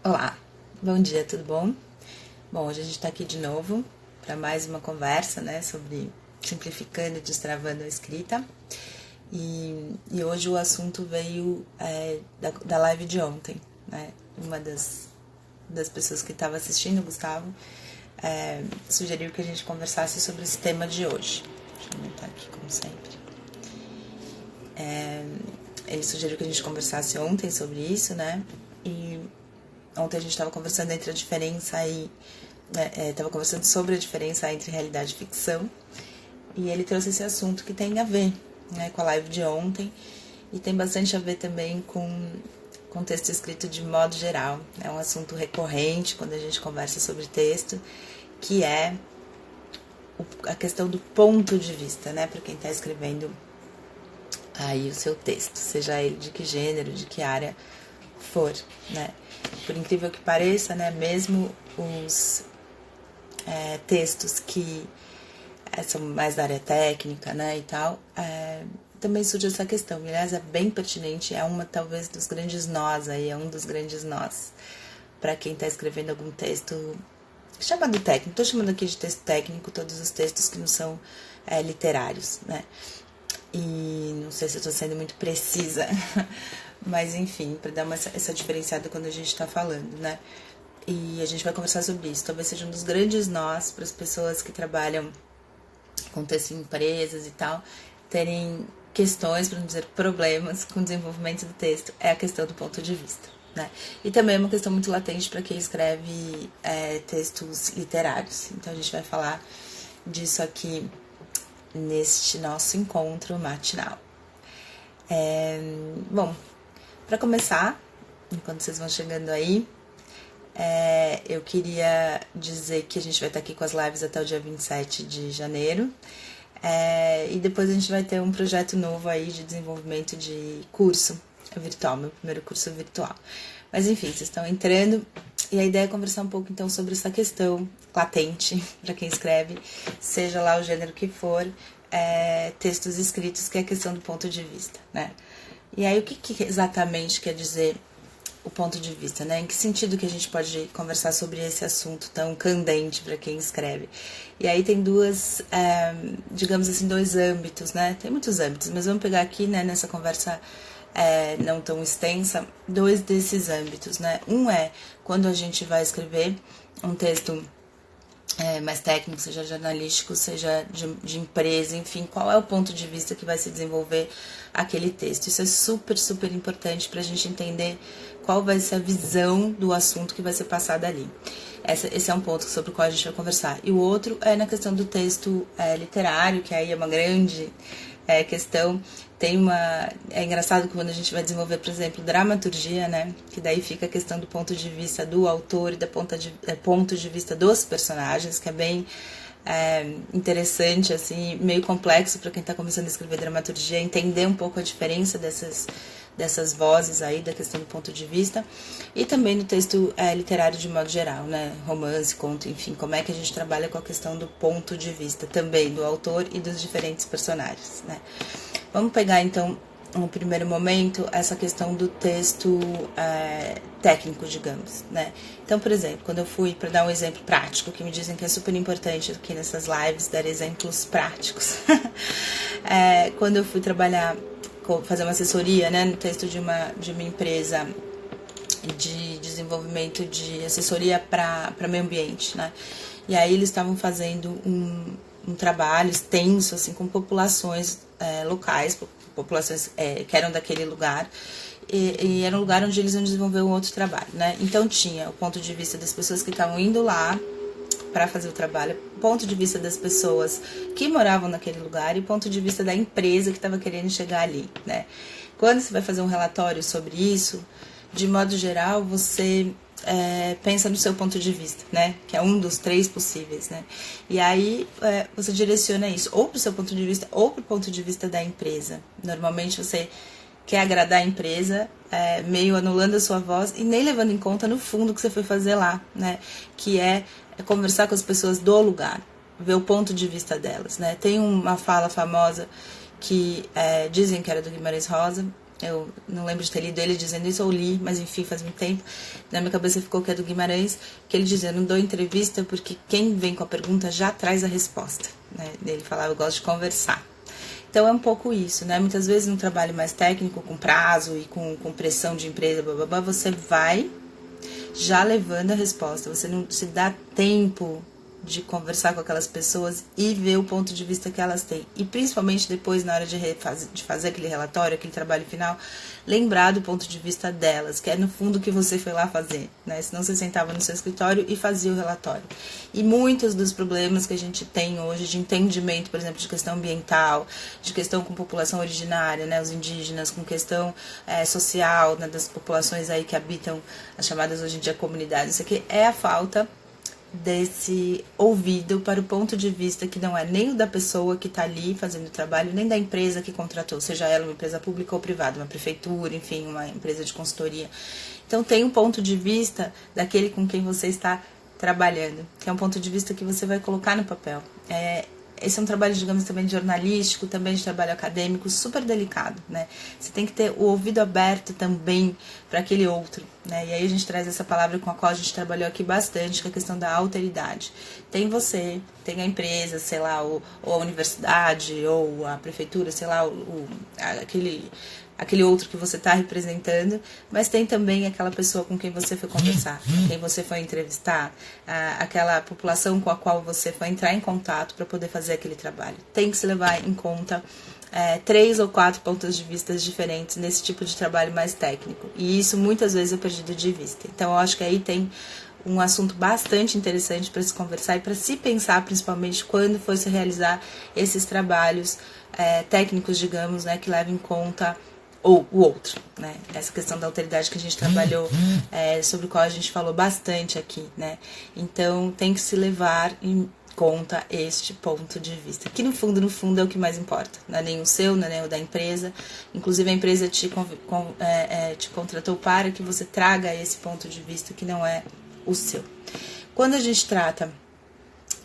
Olá, bom dia, tudo bom? Bom, hoje a gente está aqui de novo para mais uma conversa, né, sobre simplificando e destravando a escrita. E hoje o assunto veio da live de ontem, né? Uma das pessoas que estava assistindo, o Gustavo, sugeriu que a gente conversasse sobre esse tema de hoje. Deixa eu anotar aqui, como sempre. Ele sugeriu que a gente conversasse ontem sobre isso, né? E ontem a gente estava conversando entre a diferença aí, estava conversando sobre a diferença entre realidade e ficção, e ele trouxe esse assunto que tem a ver, né, com a live de ontem, e tem bastante a ver também com texto escrito de modo geral. É um assunto recorrente quando a gente conversa sobre texto, que é a questão do ponto de vista, né, para quem está escrevendo aí o seu texto, seja ele de que gênero, de que área for, né. Por incrível que pareça, né, mesmo os textos que são mais da área técnica, né, e tal, também surge essa questão. Aliás, é bem pertinente, é uma talvez dos grandes nós aí, é um dos grandes nós para quem está escrevendo algum texto chamado técnico. Estou chamando aqui de texto técnico todos os textos que não são literários, né? E não sei se eu estou sendo muito precisa, mas enfim, para dar essa diferenciada quando a gente está falando, né? E a gente vai conversar sobre isso. Talvez seja um dos grandes nós para as pessoas que trabalham com texto em empresas e tal, terem questões, para não dizer problemas, com o desenvolvimento do texto, é a questão do ponto de vista, né? E também é uma questão muito latente para quem escreve textos literários. Então a gente vai falar disso aqui neste nosso encontro matinal. Bom, para começar, enquanto vocês vão chegando aí, eu queria dizer que a gente vai estar aqui com as lives até o dia 27 de janeiro. E depois a gente vai ter um projeto novo aí de desenvolvimento de curso virtual, meu primeiro curso virtual. Mas enfim, vocês estão entrando e a ideia é conversar um pouco então sobre essa questão latente para quem escreve, seja lá o gênero que for, textos escritos, que é a questão do ponto de vista, né? E aí o que exatamente quer dizer o ponto de vista, né? Em que sentido que a gente pode conversar sobre esse assunto tão candente para quem escreve? E aí tem digamos assim, dois âmbitos, né? Tem muitos âmbitos, mas vamos pegar aqui, né, nessa conversa não tão extensa, dois desses âmbitos, né? Um é quando a gente vai escrever um texto mais técnico, seja jornalístico, seja de empresa, enfim, qual é o ponto de vista que vai se desenvolver aquele texto. Isso é super, super importante para a gente entender qual vai ser a visão do assunto que vai ser passado ali. Esse é um ponto sobre o qual a gente vai conversar. E o outro é na questão do texto literário, que aí é uma grande questão. É engraçado que quando a gente vai desenvolver, por exemplo, dramaturgia, né, que daí fica a questão do ponto de vista do autor e da ponto de vista dos personagens, que é bem interessante, assim, meio complexo para quem está começando a escrever dramaturgia, entender um pouco a diferença dessas vozes aí, da questão do ponto de vista, e também no texto literário de modo geral, né, romance, conto, enfim, como é que a gente trabalha com a questão do ponto de vista também do autor e dos diferentes personagens, né. Vamos pegar, então, no primeiro momento, essa questão do texto técnico, digamos, né? Então, por exemplo, quando eu fui, para dar um exemplo prático, que me dizem que é super importante aqui nessas lives, dar exemplos práticos. Quando eu fui fazer uma assessoria, né, no texto de uma empresa de desenvolvimento de assessoria para meio ambiente, né? E aí eles estavam fazendo um trabalho extenso, assim, com populações locais, populações que eram daquele lugar, e era um lugar onde eles iam desenvolver um outro trabalho, né? Então tinha o ponto de vista das pessoas que estavam indo lá para fazer o trabalho, ponto de vista das pessoas que moravam naquele lugar e ponto de vista da empresa que estava querendo chegar ali, né? Quando você vai fazer um relatório sobre isso, de modo geral, você pensa no seu ponto de vista, né? Que é um dos 3 possíveis, né? E aí você direciona isso ou para o seu ponto de vista ou para o ponto de vista da empresa. Normalmente você quer agradar a empresa, meio anulando a sua voz e nem levando em conta no fundo o que você foi fazer lá, né? Que é conversar com as pessoas do lugar, ver o ponto de vista delas, né? Tem uma fala famosa que dizem que era do Guimarães Rosa, Eu não lembro de ter lido ele dizendo isso, ou li, mas enfim, faz muito tempo. Na minha cabeça ficou que é do Guimarães, que ele dizia, não dou entrevista porque quem vem com a pergunta já traz a resposta, né? Ele falava, eu gosto de conversar. Então é um pouco isso, né? Muitas vezes num trabalho mais técnico, com prazo e com pressão de empresa, blá, blá, blá, você vai já levando a resposta. Você não se dá tempo de conversar com aquelas pessoas e ver o ponto de vista que elas têm. E principalmente depois, na hora de fazer aquele relatório, aquele trabalho final, lembrar do ponto de vista delas, que é no fundo o que você foi lá fazer, né? Senão você sentava no seu escritório e fazia o relatório. E muitos dos problemas que a gente tem hoje de entendimento, por exemplo, de questão ambiental, de questão com população originária, né? Os indígenas, com questão social, né? Das populações aí que habitam as chamadas hoje em dia comunidades, isso aqui é a falta desse ouvido para o ponto de vista que não é nem o da pessoa que está ali fazendo o trabalho, nem da empresa que contratou, seja ela uma empresa pública ou privada, uma prefeitura, enfim, uma empresa de consultoria. Então tem um ponto de vista daquele com quem você está trabalhando, que é um ponto de vista que você vai colocar no papel. Esse é um trabalho, digamos, também jornalístico, também de trabalho acadêmico, super delicado, né? Você tem que ter o ouvido aberto também para aquele outro, né? E aí a gente traz essa palavra com a qual a gente trabalhou aqui bastante, que é a questão da alteridade. Tem você, tem a empresa, sei lá, ou a universidade, ou a prefeitura, sei lá, aquele outro que você está representando, mas tem também aquela pessoa com quem você foi conversar, com quem você foi entrevistar, aquela população com a qual você foi entrar em contato para poder fazer aquele trabalho. Tem que se levar em conta 3 ou 4 pontos de vista diferentes nesse tipo de trabalho mais técnico, e isso muitas vezes é perdido de vista. Então eu acho que aí tem um assunto bastante interessante para se conversar e para se pensar, principalmente quando for se realizar esses trabalhos técnicos, digamos, né, que levam em conta ou o outro, né? Essa questão da alteridade que a gente trabalhou, sobre o qual a gente falou bastante aqui, né? Então tem que se levar em conta este ponto de vista, que no fundo é o que mais importa, não é nem o seu, não é nem o da empresa. Inclusive a empresa te contratou para que você traga esse ponto de vista que não é o seu. Quando a gente trata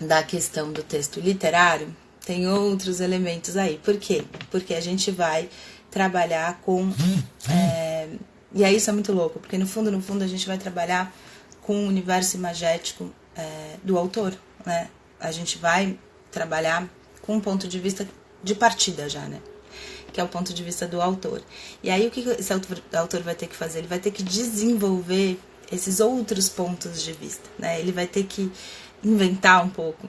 da questão do texto literário, tem outros elementos aí. Por quê? Porque a gente vai trabalhar com... e aí isso é muito louco, porque no fundo a gente vai trabalhar com o universo imagético do autor, né? A gente vai trabalhar com um ponto de vista de partida já, né? Que é o ponto de vista do autor. E aí o que esse autor vai ter que fazer? Ele vai ter que desenvolver esses outros pontos de vista, né? Ele vai ter que inventar um pouco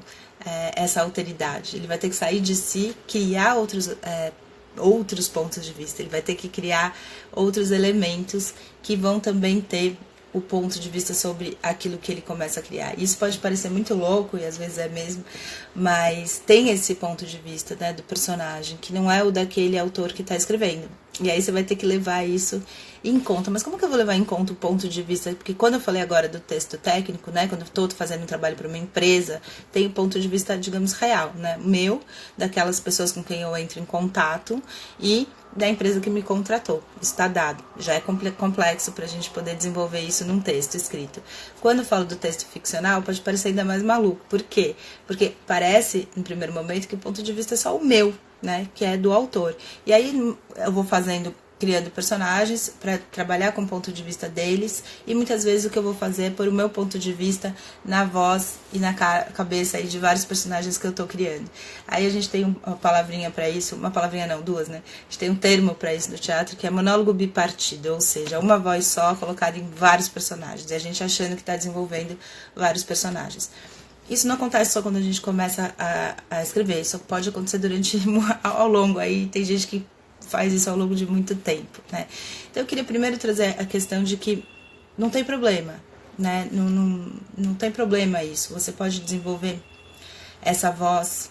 essa alteridade. Ele vai ter que sair de si, criar outros pontos de vista. Ele vai ter que criar outros elementos que vão também ter o ponto de vista sobre aquilo que ele começa a criar. Isso pode parecer muito louco, e às vezes é mesmo, mas tem esse ponto de vista, né, do personagem, que não é o daquele autor que está escrevendo. E aí você vai ter que levar isso em conta. Mas como que eu vou levar em conta o ponto de vista? Porque quando eu falei agora do texto técnico, né, quando eu estou fazendo um trabalho para uma empresa, tem o ponto de vista, digamos, real, né, meu, daquelas pessoas com quem eu entro em contato e da empresa que me contratou. Isso está dado. Já é complexo para a gente poder desenvolver isso num texto escrito. Quando eu falo do texto ficcional, pode parecer ainda mais maluco. Por quê? Porque parece, em primeiro momento, que o ponto de vista é só o meu, né? Que é do autor. E aí eu vou criando personagens para trabalhar com o ponto de vista deles, e muitas vezes o que eu vou fazer é pôr o meu ponto de vista na voz e na cabeça aí de vários personagens que eu estou criando. Aí a gente tem uma palavrinha para isso, uma palavrinha não, duas, né? A gente tem um termo para isso no teatro, que é monólogo bipartido, ou seja, uma voz só colocada em vários personagens, e a gente achando que está desenvolvendo vários personagens. Isso não acontece só quando a gente começa a escrever, isso pode acontecer ao longo, aí tem gente que faz isso ao longo de muito tempo, né? Então eu queria primeiro trazer a questão de que não tem problema, né? Não tem problema isso. Você pode desenvolver essa voz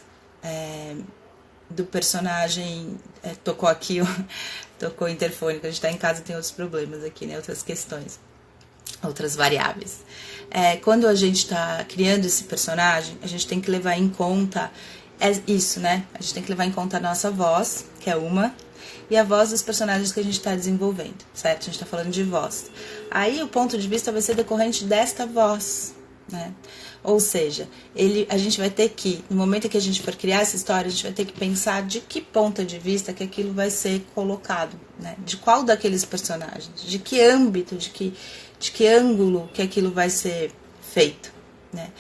do personagem. Tocou aqui, tocou o interfone, quando a gente está em casa tem outros problemas aqui, né? Outras questões, outras variáveis. Quando a gente está criando esse personagem, a gente tem que levar em conta isso, né? A gente tem que levar em conta a nossa voz, que é uma, e a voz dos personagens que a gente está desenvolvendo, certo? A gente está falando de voz. Aí o ponto de vista vai ser decorrente desta voz, né? Ou seja, a gente vai ter que, no momento que a gente for criar essa história, a gente vai ter que pensar de que ponto de vista que aquilo vai ser colocado, né? De qual daqueles personagens, de que âmbito, de que ângulo que aquilo vai ser feito, né?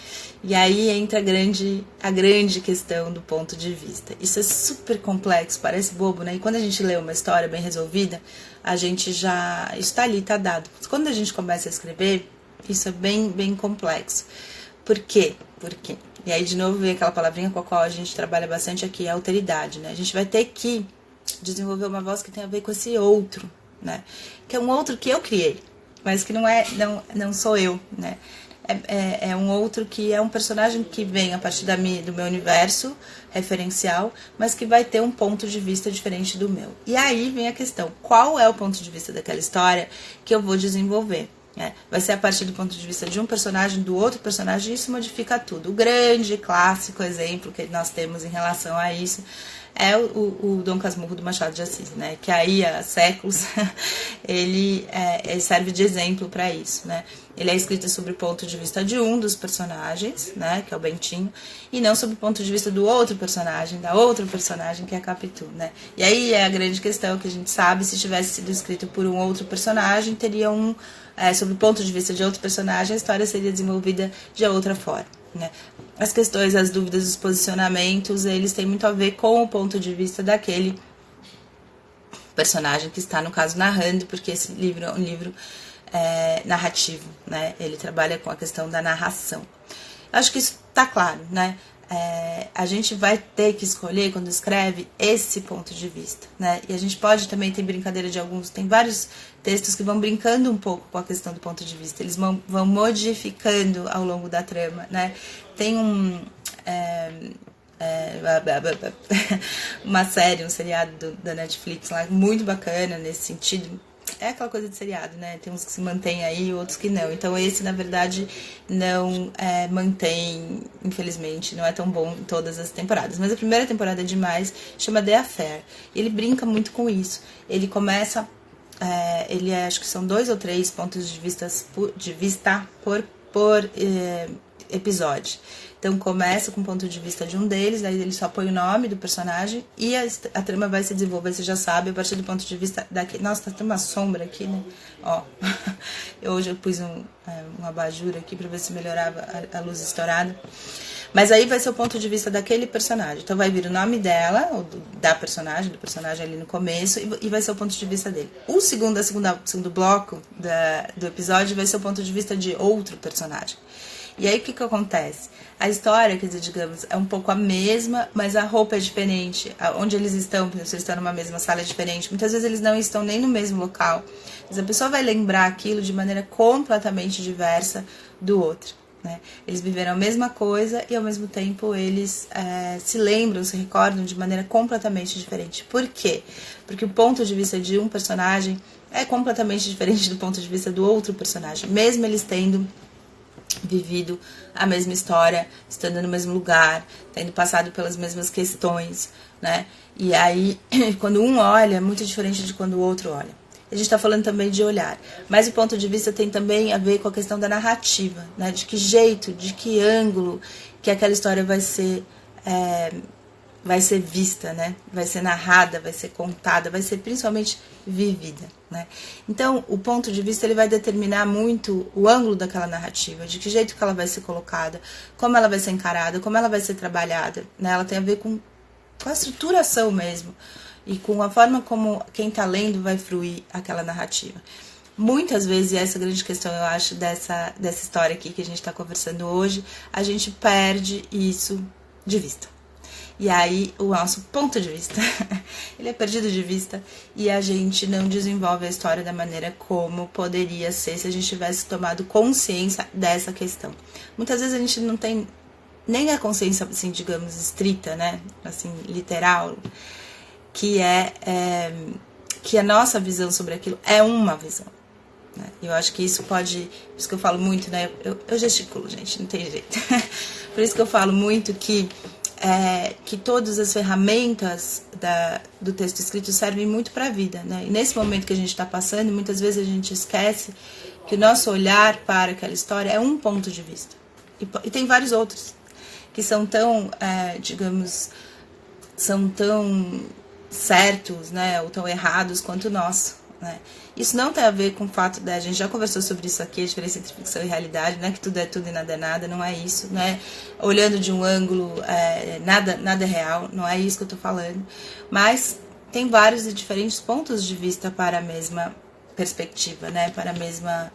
E aí entra a grande questão do ponto de vista. Isso é super complexo, parece bobo, né? E quando a gente lê uma história bem resolvida, a gente já está ali, está dado. Quando a gente começa a escrever, isso é bem complexo. Por quê? Por quê? E aí, de novo, vem aquela palavrinha com a qual a gente trabalha bastante aqui, a alteridade, né? A gente vai ter que desenvolver uma voz que tem a ver com esse outro, né? Que é um outro que eu criei, mas que não sou eu, né? É um outro que é um personagem que vem a partir do meu universo referencial, mas que vai ter um ponto de vista diferente do meu. E aí vem a questão, qual é o ponto de vista daquela história que eu vou desenvolver? Vai ser a partir do ponto de vista de um personagem, do outro personagem, e isso modifica tudo. O grande, clássico exemplo que nós temos em relação a isso é o Dom Casmurro do Machado de Assis, né? Que aí há séculos ele serve de exemplo para isso, né? Ele é escrito sobre o ponto de vista de um dos personagens, né? Que é o Bentinho, e não sobre o ponto de vista do outro personagem, da outra personagem, que é a Capitu, né? E aí é a grande questão que a gente sabe, se tivesse sido escrito por um outro personagem, teria sobre o ponto de vista de outro personagem, a história seria desenvolvida de outra forma, né? As questões, as dúvidas, os posicionamentos, eles têm muito a ver com o ponto de vista daquele personagem que está, no caso, narrando, porque esse livro é um livro narrativo, né? Ele trabalha com a questão da narração. Acho que isso está claro, né? A gente vai ter que escolher, quando escreve, esse ponto de vista, né? E a gente pode também ter brincadeira de alguns, tem vários textos que vão brincando um pouco com a questão do ponto de vista, eles vão modificando ao longo da trama, né? Tem uma série, um seriado da Netflix lá, muito bacana nesse sentido. É aquela coisa de seriado, né? Tem uns que se mantêm aí, outros que não. Então esse, na verdade, não mantém, infelizmente, não é tão bom em todas as temporadas. Mas a primeira temporada é demais, chama The Affair. E ele brinca muito com isso. Ele começa, acho que são 2 ou 3 pontos de vista por episódio. Então começa com o ponto de vista de um deles, aí ele só põe o nome do personagem e a trama vai se desenvolver, você já sabe, a partir do ponto de vista daquele... Nossa, tem uma sombra aqui, né? Ó, hoje eu pus um abajur aqui pra ver se melhorava a luz estourada. Mas aí vai ser o ponto de vista daquele personagem. Então vai vir o nome dela, ou do personagem ali no começo, e vai ser o ponto de vista dele. O segundo bloco do episódio vai ser o ponto de vista de outro personagem. E aí o que acontece? A história, quer dizer, digamos, é um pouco a mesma, mas a roupa é diferente. Onde eles estão, se eles estão numa mesma sala é diferente. Muitas vezes eles não estão nem no mesmo local. Mas a pessoa vai lembrar aquilo de maneira completamente diversa do outro, né? Eles viveram a mesma coisa e ao mesmo tempo eles se lembram, se recordam de maneira completamente diferente. Por quê? Porque o ponto de vista de um personagem é completamente diferente do ponto de vista do outro personagem, mesmo eles tendo vivido a mesma história, estando no mesmo lugar, tendo passado pelas mesmas questões, né? E aí, quando um olha, é muito diferente de quando o outro olha. A gente está falando também de olhar, mas o ponto de vista tem também a ver com a questão da narrativa, né? De que jeito, de que ângulo que aquela história vai ser vista, né? Vai ser narrada, vai ser contada, vai ser principalmente vivida, né? Então, o ponto de vista ele vai determinar muito o ângulo daquela narrativa, de que jeito que ela vai ser colocada, como ela vai ser encarada, como ela vai ser trabalhada, né? Ela tem a ver com a estruturação mesmo e com a forma como quem está lendo vai fruir aquela narrativa. Muitas vezes, e essa é a grande questão, eu acho, dessa história aqui que a gente está conversando hoje, a gente perde isso de vista. E aí o nosso ponto de vista, ele é perdido de vista e a gente não desenvolve a história da maneira como poderia ser se a gente tivesse tomado consciência dessa questão. Muitas vezes a gente não tem nem a consciência, assim, digamos, estrita, né? Assim, literal, que que a nossa visão sobre aquilo é uma visão. Né? Eu acho que isso pode... Por isso que eu falo muito, né? Eu gesticulo, gente, não tem jeito. Por isso que eu falo muito que todas as ferramentas do texto escrito servem muito para a vida, né? E nesse momento que a gente está passando, muitas vezes a gente esquece que o nosso olhar para aquela história é um ponto de vista, E tem vários outros que são tão, digamos, são tão certos, né, ou tão errados quanto o nosso, né? Isso não tem a ver com o fato a gente já conversou sobre isso aqui, a diferença entre ficção e realidade, não é que tudo é tudo e nada é nada, não é isso, né? Olhando de um ângulo, nada é real, não é isso que eu tô falando, mas tem vários e diferentes pontos de vista para a mesma perspectiva, né, para a mesma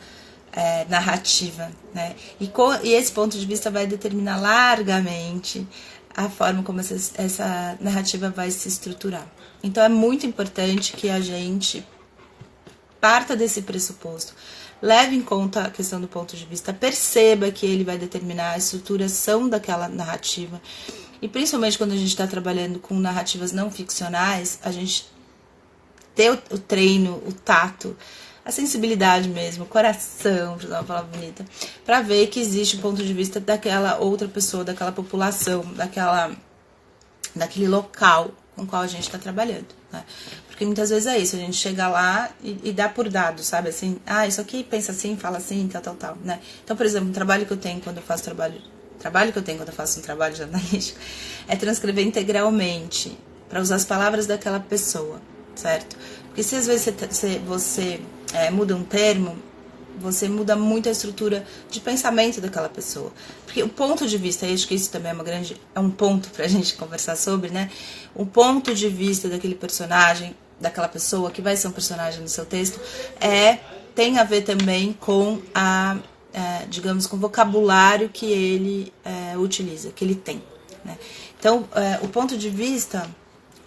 narrativa, né? E esse ponto de vista vai determinar largamente a forma como essa narrativa vai se estruturar. Então é muito importante que a gente parta desse pressuposto, leve em conta a questão do ponto de vista, perceba que ele vai determinar a estruturação daquela narrativa. E principalmente quando a gente está trabalhando com narrativas não ficcionais, a gente ter o treino, o tato, a sensibilidade mesmo, o coração, para usar uma palavra bonita, para ver que existe um ponto de vista daquela outra pessoa, daquela população, daquele local com o qual a gente está trabalhando, né? Porque muitas vezes é isso, a gente chega lá e dá por dado, sabe, assim, isso aqui pensa assim, fala assim, tal, né? Então, por exemplo, um trabalho que eu tenho quando eu faço um trabalho jornalístico é transcrever integralmente, para usar as palavras daquela pessoa, certo? Porque se às vezes você muda um termo, você muda muito a estrutura de pensamento daquela pessoa. Porque o ponto de vista, e acho que isso também é um ponto pra gente conversar sobre, né? O ponto de vista daquele personagem, daquela pessoa que vai ser um personagem no seu texto, tem a ver também com digamos, com o vocabulário que ele utiliza, que ele tem, né? Então, o ponto de vista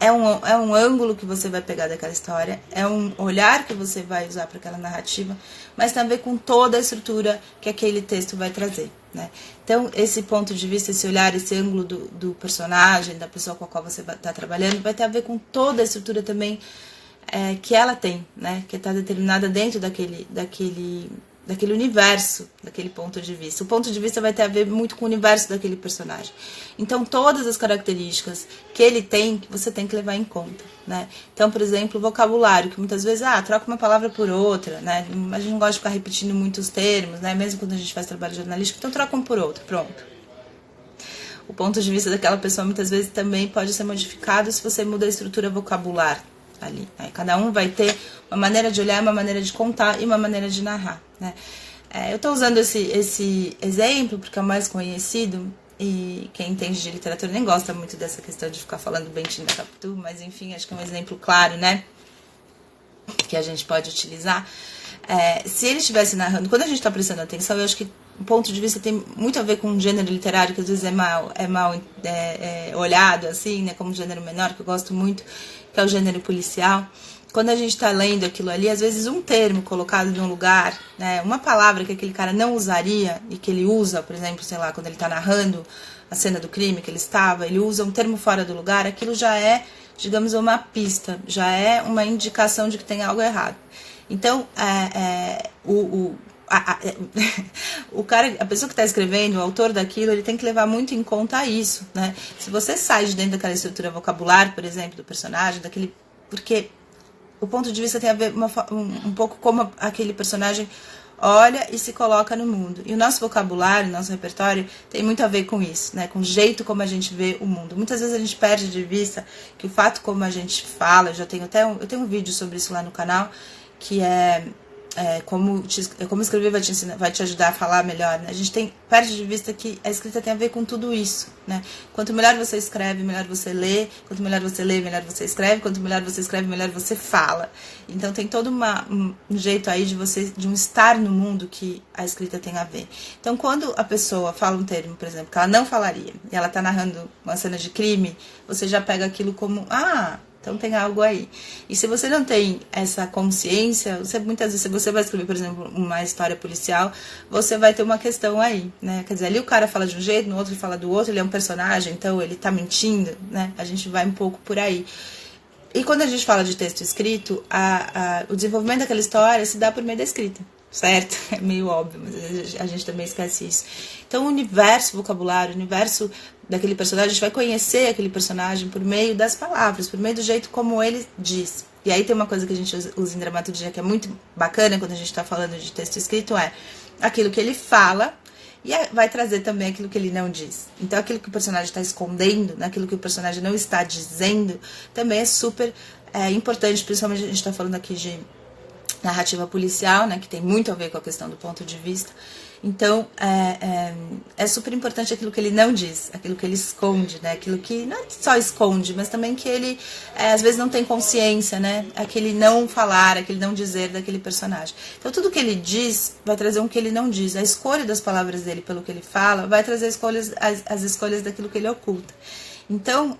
é um ângulo que você vai pegar daquela história, é um olhar que você vai usar para aquela narrativa, mas tem a ver com toda a estrutura que aquele texto vai trazer, né? Então, esse ponto de vista, esse olhar, esse ângulo do personagem, da pessoa com a qual você está trabalhando, vai ter a ver com toda a estrutura também que ela tem, né? Que está determinada dentro daquele universo, daquele ponto de vista. O ponto de vista vai ter a ver muito com o universo daquele personagem. Então, todas as características que ele tem, você tem que levar em conta, né? Então, por exemplo, o vocabulário, que muitas vezes, troca uma palavra por outra, né? A gente não gosta de ficar repetindo muitos termos, né? Mesmo quando a gente faz trabalho jornalístico, então troca um por outro, pronto. O ponto de vista daquela pessoa, muitas vezes, também pode ser modificado se você muda a estrutura vocabular ali, né? Cada um vai ter uma maneira de olhar, uma maneira de contar e uma maneira de narrar, né? Eu estou usando esse exemplo porque é o mais conhecido e quem entende de literatura nem gosta muito dessa questão de ficar falando Bentinho da Capitu, mas enfim, acho que é um exemplo claro, né, que a gente pode utilizar. Se ele estivesse narrando, quando a gente está prestando atenção, eu acho que o ponto de vista tem muito a ver com um gênero literário que às vezes é mal olhado, assim, né, como um gênero menor, que eu gosto muito, que é o gênero policial. Quando a gente está lendo aquilo ali, às vezes um termo colocado num lugar, né, uma palavra que aquele cara não usaria e que ele usa, por exemplo, sei lá, quando ele está narrando a cena do crime que ele usa um termo fora do lugar, aquilo já é, digamos, uma pista, já é uma indicação de que tem algo errado. Então, a pessoa que está escrevendo, o autor daquilo, ele tem que levar muito em conta isso, né? Se você sai de dentro daquela estrutura vocabular, por exemplo, do personagem, porque o ponto de vista tem a ver um pouco como aquele personagem olha e se coloca no mundo. E o nosso vocabulário, o nosso repertório tem muito a ver com isso, né? Com o jeito como a gente vê o mundo. Muitas vezes a gente perde de vista que o fato como a gente fala, eu tenho um vídeo sobre isso lá no canal, que como escrever vai te ajudar a falar melhor, né? A gente perde de vista que a escrita tem a ver com tudo isso, né? Quanto melhor você escreve, melhor você lê. Quanto melhor você lê, melhor você escreve. Quanto melhor você escreve, melhor você fala. Então tem todo um jeito aí de um estar no mundo que a escrita tem a ver. Então quando a pessoa fala um termo, por exemplo, que ela não falaria, e ela está narrando uma cena de crime, você já pega aquilo como, então tem algo aí. E se você não tem essa consciência, muitas vezes, se você vai escrever, por exemplo, uma história policial, você vai ter uma questão aí, né? Quer dizer, ali o cara fala de um jeito, no outro ele fala do outro, ele é um personagem, então ele tá mentindo, né? A gente vai um pouco por aí. E quando a gente fala de texto escrito, o desenvolvimento daquela história se dá por meio da escrita, certo? É meio óbvio, mas a gente também esquece isso. Então o universo vocabulário, o universo daquele personagem, a gente vai conhecer aquele personagem por meio das palavras, por meio do jeito como ele diz. E aí tem uma coisa que a gente usa em dramaturgia que é muito bacana quando a gente está falando de texto escrito, aquilo que ele fala E vai trazer também aquilo que ele não diz. Então, aquilo que o personagem está escondendo, né, aquilo que o personagem não está dizendo, também é super importante, principalmente a gente está falando aqui de narrativa policial, né, que tem muito a ver com a questão do ponto de vista. Então, é super importante aquilo que ele não diz, aquilo que ele esconde, né? Aquilo que não só esconde, mas também que ele, às vezes, não tem consciência, né? Aquele não falar, aquele não dizer daquele personagem. Então, tudo que ele diz vai trazer um que ele não diz. A escolha das palavras dele pelo que ele fala vai trazer as escolhas daquilo que ele oculta. Então,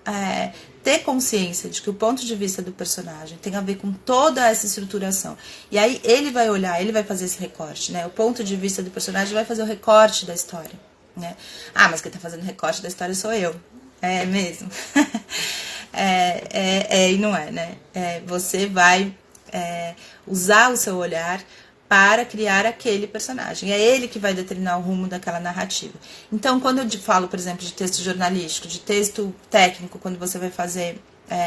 ter consciência de que o ponto de vista do personagem tem a ver com toda essa estruturação. E aí ele vai olhar, ele vai fazer esse recorte, né? O ponto de vista do personagem vai fazer o recorte da história, né? Ah, mas quem tá fazendo recorte da história sou eu. É mesmo. E não é, né? Você vai usar o seu olhar para criar aquele personagem. É ele que vai determinar o rumo daquela narrativa. Então, quando eu falo, por exemplo, de texto jornalístico, de texto técnico, quando você vai fazer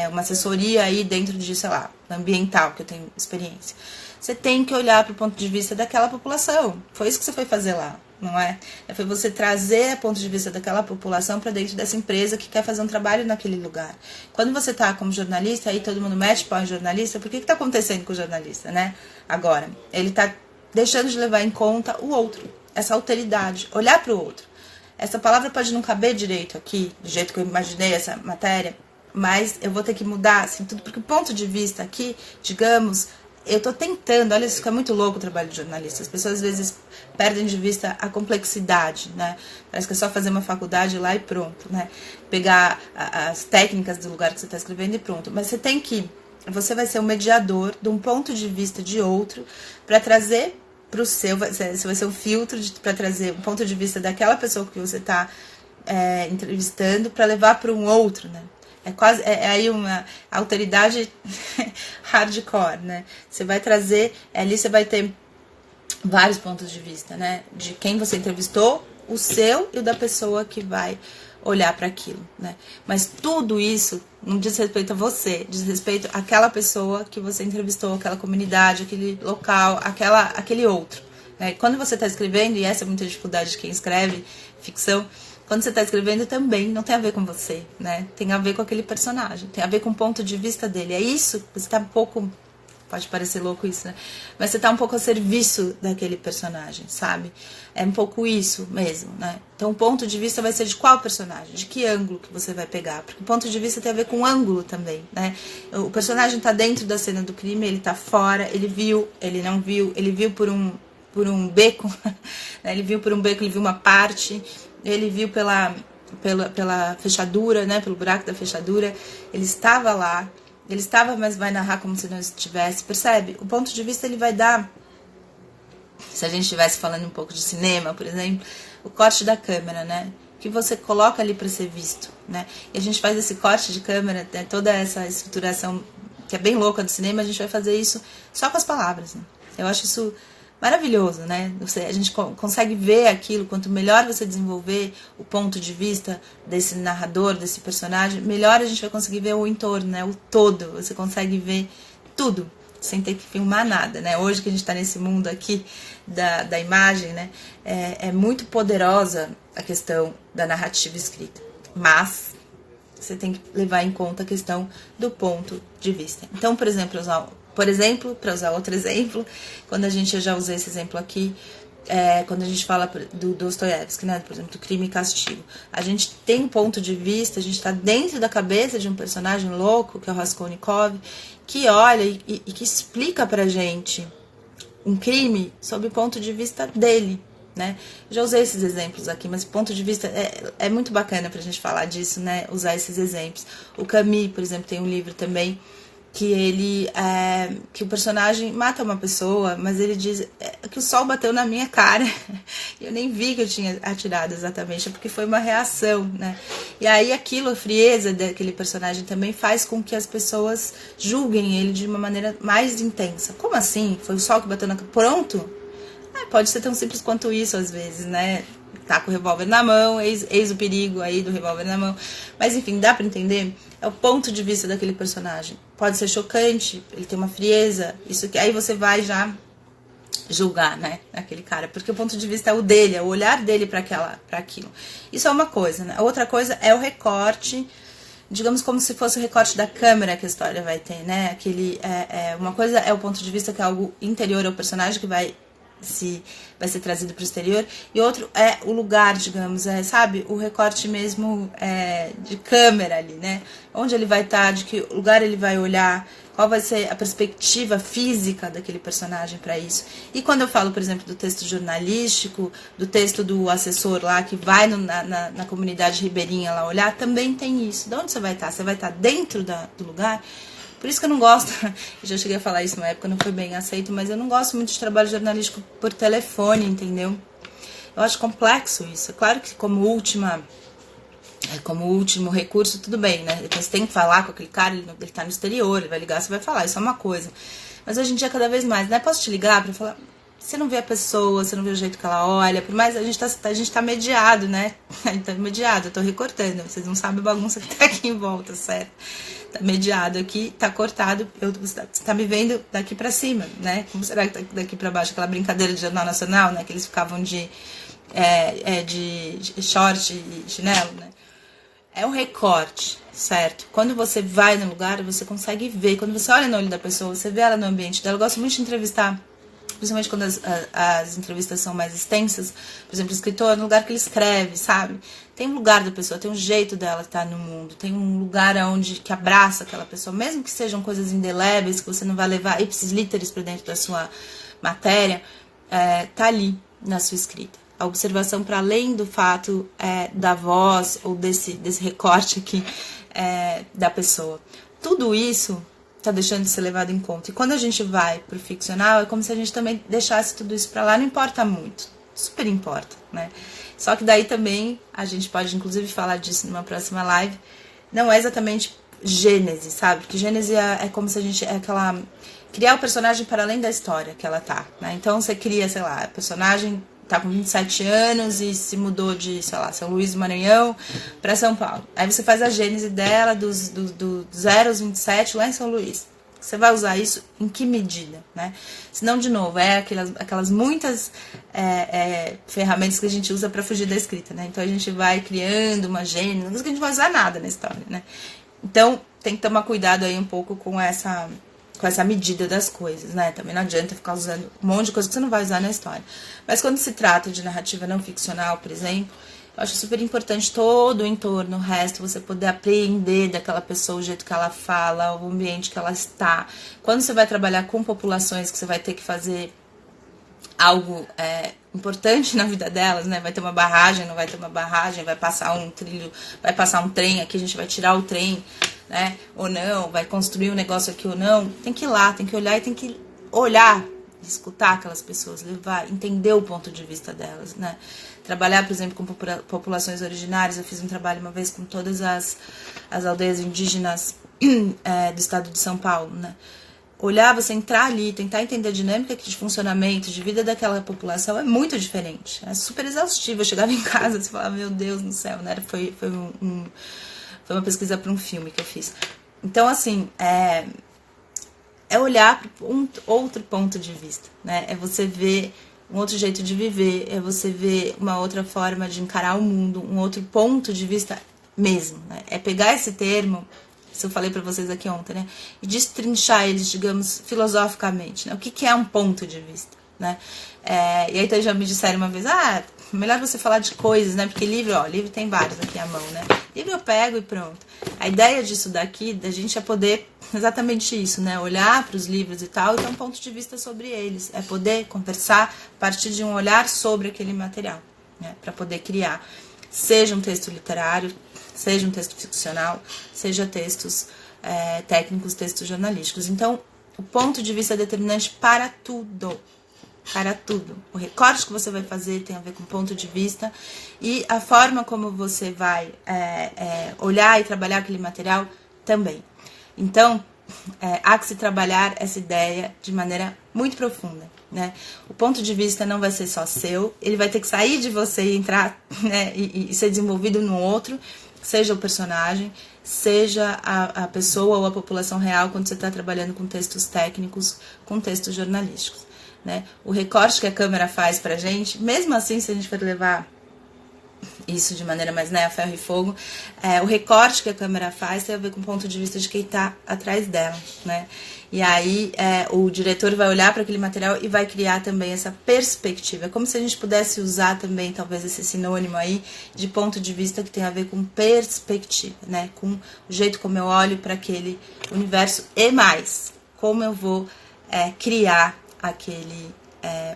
uma assessoria aí dentro de, sei lá, ambiental, que eu tenho experiência, você tem que olhar para o ponto de vista daquela população. Foi isso que você foi fazer lá, não é? Foi você trazer o ponto de vista daquela população para dentro dessa empresa que quer fazer um trabalho naquele lugar. Quando você está como jornalista, aí todo mundo mete pau em jornalista, por que está acontecendo com o jornalista, né? Agora, ele está deixando de levar em conta o outro, essa alteridade, olhar para o outro. Essa palavra pode não caber direito aqui, do jeito que eu imaginei essa matéria, mas eu vou ter que mudar, assim, tudo, porque o ponto de vista aqui, digamos, eu tô tentando, olha, isso fica muito louco o trabalho de jornalista, as pessoas às vezes perdem de vista a complexidade, né? Parece que é só fazer uma faculdade lá e pronto, né? Pegar as técnicas do lugar que você está escrevendo e pronto, mas você vai ser o mediador de um ponto de vista de outro para trazer para o seu, você vai ser um filtro para trazer um ponto de vista daquela pessoa que você está entrevistando para levar para um outro, né? É aí uma autoridade hardcore, né? Você vai trazer, ali você vai ter vários pontos de vista, né? De quem você entrevistou, o seu e o da pessoa que vai olhar para aquilo, né? Mas tudo isso não diz respeito a você, diz respeito àquela pessoa que você entrevistou, aquela comunidade, aquele local, aquele outro, né? Quando você está escrevendo, e essa é muita dificuldade de quem escreve ficção, quando você está escrevendo também não tem a ver com você, né? Tem a ver com aquele personagem, tem a ver com o ponto de vista dele. É isso, você está um pouco... Pode parecer louco isso, né? Mas você tá um pouco a serviço daquele personagem, sabe? É um pouco isso mesmo, né? Então o ponto de vista vai ser de qual personagem? De que ângulo que você vai pegar? Porque o ponto de vista tem a ver com ângulo também, né? O personagem tá dentro da cena do crime, ele tá fora, ele viu, ele não viu, ele viu por um beco, né? Ele viu por um beco, ele viu uma parte, ele viu pela fechadura, né? Pelo buraco da fechadura, ele estava lá. Ele estava, mas vai narrar como se não estivesse, percebe? O ponto de vista ele vai dar, se a gente estivesse falando um pouco de cinema, por exemplo, o corte da câmera, né? Que você coloca ali para ser visto, né? E a gente faz esse corte de câmera, né? Toda essa estruturação que é bem louca do cinema, a gente vai fazer isso só com as palavras, né? Eu acho isso maravilhoso, né? A gente consegue ver aquilo, quanto melhor você desenvolver o ponto de vista desse narrador, desse personagem, melhor a gente vai conseguir ver o entorno, né? O todo, você consegue ver tudo, sem ter que filmar nada, né? Hoje que a gente está nesse mundo aqui da imagem, né? É muito poderosa a questão da narrativa escrita, mas você tem que levar em conta a questão do ponto de vista. Então, por exemplo, para usar outro exemplo, quando eu já usei esse exemplo aqui, quando a gente fala do Dostoiévski, né, por exemplo, do Crime e Castigo, a gente tem um ponto de vista, a gente está dentro da cabeça de um personagem louco, que é o Raskolnikov, que olha e que explica pra gente um crime sob o ponto de vista dele, né? Já usei esses exemplos aqui, mas o ponto de vista é muito bacana pra gente falar disso, né? Usar esses exemplos. O Camus, por exemplo, tem um livro também que o personagem mata uma pessoa, mas ele diz que o sol bateu na minha cara e eu nem vi que eu tinha atirado exatamente, porque foi uma reação, né? E aí aquilo, a frieza daquele personagem também faz com que as pessoas julguem ele de uma maneira mais intensa. Como assim? Foi o sol que bateu na cara? Pronto? Pode ser tão simples quanto isso às vezes, né? Tá com o revólver na mão, eis o perigo aí do revólver na mão. Mas enfim, dá pra entender? É o ponto de vista daquele personagem. Pode ser chocante, ele tem uma frieza, isso que aí você vai já julgar, né, aquele cara, porque o ponto de vista é o dele, é o olhar dele para aquilo. Isso é uma coisa, né? A outra coisa é o recorte, digamos como se fosse o recorte da câmera que a história vai ter, né? Uma coisa é o ponto de vista que é algo interior ao personagem que vai ser trazido para o exterior, e outro é o lugar, digamos, sabe, o recorte mesmo de câmera ali, né? Onde ele vai estar, de que lugar ele vai olhar, qual vai ser a perspectiva física daquele personagem para isso. E quando eu falo, por exemplo, do texto jornalístico, do texto do assessor lá que vai na comunidade ribeirinha lá olhar, também tem isso. De onde você vai estar? Você vai estar dentro do lugar? Por isso que eu não gosto, eu já cheguei a falar isso uma época, não foi bem aceito, mas eu não gosto muito de trabalho jornalístico por telefone, entendeu? Eu acho complexo isso. É claro que como último recurso, tudo bem, né? Então você tem que falar com aquele cara, ele tá no exterior, ele vai ligar, você vai falar, isso é uma coisa. Mas hoje em dia, cada vez mais, né? Posso te ligar pra falar? Você não vê a pessoa, você não vê o jeito que ela olha, por mais a gente tá mediado, né? Tá mediado, eu tô recortando, vocês não sabem a bagunça que tá aqui em volta, certo? Tá mediado aqui, tá cortado, você tá me vendo daqui pra cima, né? Como será que tá daqui pra baixo? Aquela brincadeira de Jornal Nacional, né? Que eles ficavam de short e chinelo, né? É um recorte, certo? Quando você vai no lugar, você consegue ver. Quando você olha no olho da pessoa, você vê ela no ambiente dela. Eu gosto muito de entrevistar, principalmente quando as entrevistas são mais extensas. Por exemplo, o escritor, no lugar que ele escreve, sabe? Tem um lugar da pessoa, tem um jeito dela estar no mundo. Tem um lugar que abraça aquela pessoa. Mesmo que sejam coisas indeléveis, que você não vai levar ipsis literis para dentro da sua matéria, tá ali na sua escrita. A observação para além do fato da voz ou desse recorte aqui da pessoa. Tudo isso está deixando de ser levado em conta. E quando a gente vai para o ficcional, é como se a gente também deixasse tudo isso para lá. Não importa muito, super importa, né? Só que daí também a gente pode, inclusive, falar disso numa próxima live. Não é exatamente gênese, sabe? Porque gênese é como se a gente... criar o personagem para além da história que ela tá, né? Então você cria, sei lá, a personagem tá com 27 anos e se mudou de, sei lá, São Luís do Maranhão para São Paulo. Aí você faz a gênese dela do 0 aos 27 lá em São Luís. Você vai usar isso em que medida, né? Senão, de novo, aquelas muitas ferramentas que a gente usa para fugir da escrita, né? Então a gente vai criando uma gênese, não que a gente não vai usar nada na história, né? Então tem que tomar cuidado aí um pouco com essa medida das coisas, né? Também não adianta ficar usando um monte de coisa que você não vai usar na história. Mas quando se trata de narrativa não ficcional, por exemplo, eu acho super importante todo o entorno, o resto, você poder apreender daquela pessoa, o jeito que ela fala, o ambiente que ela está. Quando você vai trabalhar com populações que você vai ter que fazer algo importante na vida delas, né? Vai ter uma barragem, não vai ter uma barragem, vai passar um trilho, vai passar um trem, aqui a gente vai tirar o trem, né? Ou não, vai construir um negócio aqui ou não. Tem que ir lá, tem que olhar e tem que olhar, escutar aquelas pessoas, levar, entender o ponto de vista delas, né? Trabalhar, por exemplo, com populações originárias. Eu fiz um trabalho uma vez com todas as aldeias indígenas do estado de São Paulo, né? Olhar, você entrar ali, tentar entender a dinâmica de funcionamento, de vida daquela população é muito diferente. É super exaustivo. Eu chegava em casa e falava, meu Deus do céu, né? Foi uma pesquisa para um filme que eu fiz. Então, assim, é olhar para um outro ponto de vista, né? É você ver um outro jeito de viver, é você ver uma outra forma de encarar o mundo, um outro ponto de vista mesmo, né? É pegar esse termo, isso eu falei para vocês aqui ontem, né? E destrinchar eles, digamos, filosoficamente, né? O que é um ponto de vista, né? E aí então já me disseram uma vez, melhor você falar de coisas, né? Porque livro tem vários aqui à mão, né? Livro eu pego e pronto. A ideia disso daqui, da gente é poder, exatamente isso, né? Olhar para os livros e tal e ter um ponto de vista sobre eles. É poder conversar a partir de um olhar sobre aquele material, né? Para poder criar. Seja um texto literário, seja um texto ficcional, seja textos técnicos, textos jornalísticos. Então, o ponto de vista é determinante para tudo. Para tudo. O recorte que você vai fazer tem a ver com o ponto de vista e a forma como você vai olhar e trabalhar aquele material também. Então, há que se trabalhar essa ideia de maneira muito profunda, né? O ponto de vista não vai ser só seu, ele vai ter que sair de você e entrar, né, e ser desenvolvido no outro, seja o personagem, seja a pessoa ou a população real quando você está trabalhando com textos técnicos, com textos jornalísticos. né? O recorte que a câmera faz pra gente, mesmo assim, se a gente for levar isso de maneira mais, né, a ferro e fogo, o recorte que a câmera faz tem a ver com o ponto de vista de quem tá atrás dela, né? E aí o diretor vai olhar para aquele material e vai criar também essa perspectiva. É como se a gente pudesse usar também, talvez, esse sinônimo aí de ponto de vista que tem a ver com perspectiva, né? Com o jeito como eu olho para aquele universo e mais, como eu vou criar aquele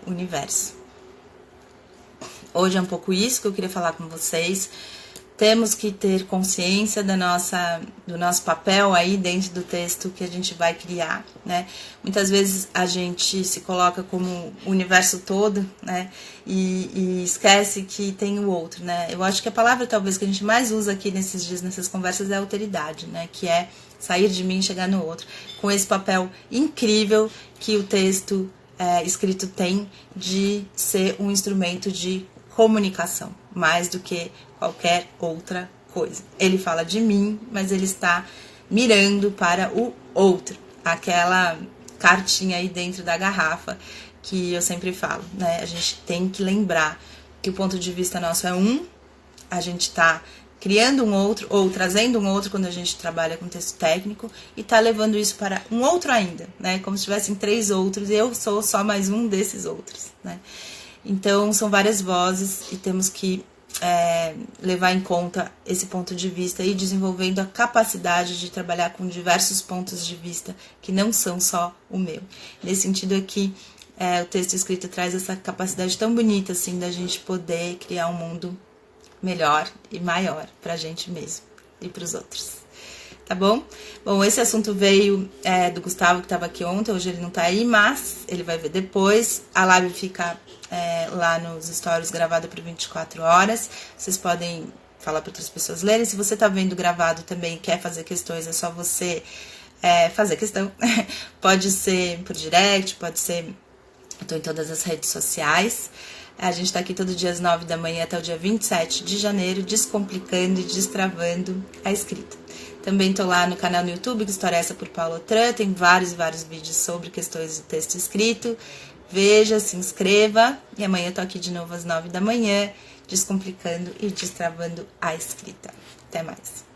universo. Hoje é um pouco isso que eu queria falar com vocês. Temos que ter consciência do nosso papel aí dentro do texto que a gente vai criar, né? Muitas vezes a gente se coloca como o universo todo, né? E esquece que tem o outro, né? Eu acho que a palavra talvez que a gente mais usa aqui nesses dias, nessas conversas, é alteridade, né? Que é sair de mim e chegar no outro. Com esse papel incrível que o texto escrito tem de ser um instrumento de comunicação, mais do que qualquer outra coisa. Ele fala de mim, mas ele está mirando para o outro. Aquela cartinha aí dentro da garrafa que eu sempre falo, né? A gente tem que lembrar que o ponto de vista nosso é um, a gente está criando um outro ou trazendo um outro quando a gente trabalha com texto técnico e está levando isso para um outro ainda, né? Como se tivessem 3 outros e eu sou só mais um desses outros, né? Então, são várias vozes e temos que levar em conta esse ponto de vista e desenvolvendo a capacidade de trabalhar com diversos pontos de vista que não são só o meu. Nesse sentido aqui, o texto escrito traz essa capacidade tão bonita assim da gente poder criar um mundo melhor e maior pra gente mesmo e pros outros. Tá bom? Bom, esse assunto veio do Gustavo, que estava aqui ontem. Hoje ele não tá aí, mas ele vai ver depois. A live fica lá nos stories gravada por 24 horas. Vocês podem falar para outras pessoas lerem. Se você tá vendo gravado também e quer fazer questões, é só você fazer questão. Pode ser por direct, pode ser... Eu tô em todas as redes sociais. A gente tá aqui todo dia às 9 da manhã até o dia 27 de janeiro, descomplicando e destravando a escrita. Também tô lá no canal no YouTube, que História é essa por Paula Tran, tem vários e vários vídeos sobre questões do texto escrito. Veja, se inscreva, e amanhã eu tô aqui de novo às 9 da manhã, descomplicando e destravando a escrita. Até mais!